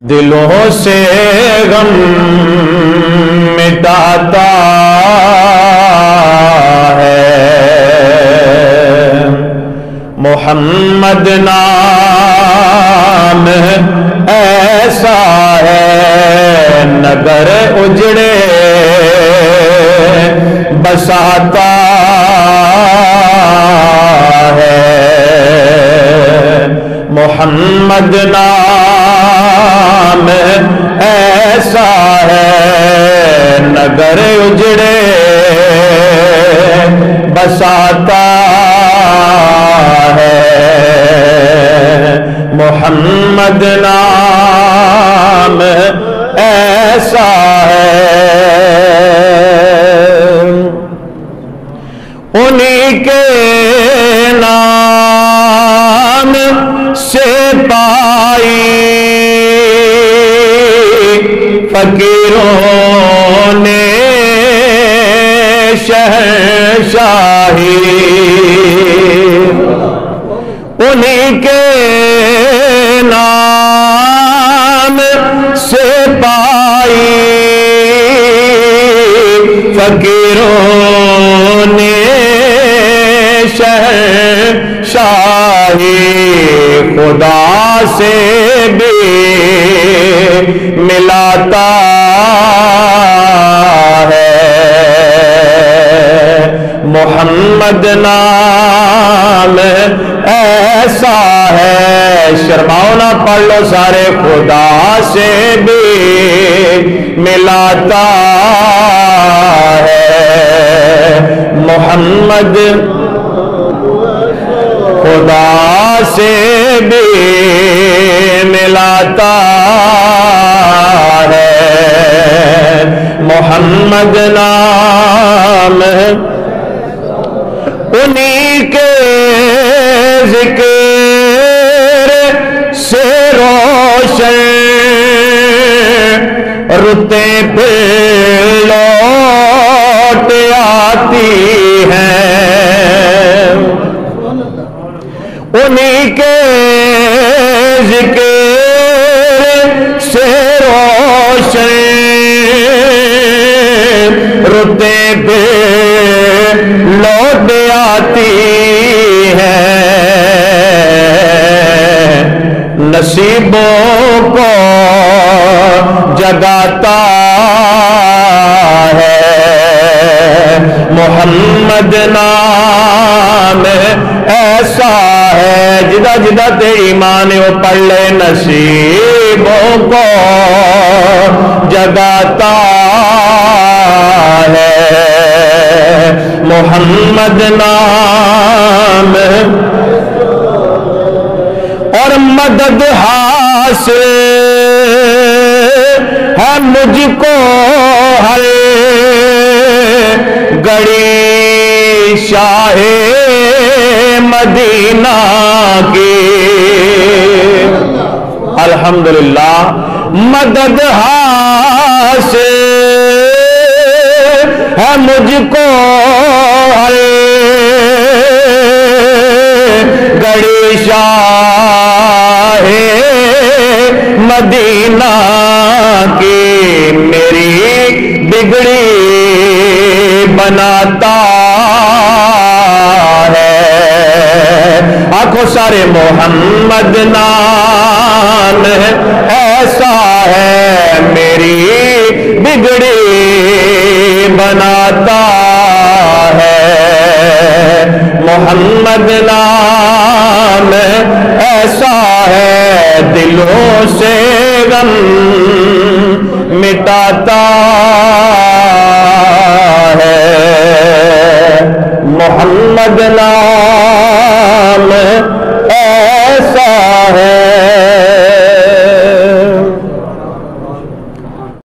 दिलों से गम मिटाता है मोहम्मद नाम ऐसा है, नगर उजड़े बसाता है। मोहम्मद नाम ऐसा है, नगर उजड़े बसाता है। मोहम्मद नाम ऐसा है, उन्हीं के नाम से पाई फकीरों ने शहंशाही, उन्हीं के नाम से पाई फकीरों ने शहंशाही। खुदा से भी मिलाता है मोहम्मद नाम ऐसा है। शर्माओ ना, पढ़ लो सारे। खुदा से भी मिलाता है मोहम्मद, खुदा से भी मिलाता है मोहम्मद नाम। उन्हीं के जिक्र से रोशन रुतें पे लौट आती हैं। उन्हीं के जिक्र से रोशन रुतें पे लौट आती है। नसीबों को जगाता है मोहम्मद नाम ऐसा है। जिदा जिदा ते ईमान वो पढ़ ले। नसीबों को जगाता है मोहम्मद नाम, और मदद हासिल है मुझको हर घड़ी शाहे मदीना की। अल्हम्दुलिल्लाह, मदद हासिल है मुझको हर घड़ी शाहे मदीना की। मेरी बिगड़ी बनाता है। आंखों सारे मोहम्मद नाम ऐसा है, मेरी बिगड़ी बनाता है मोहम्मद नाम।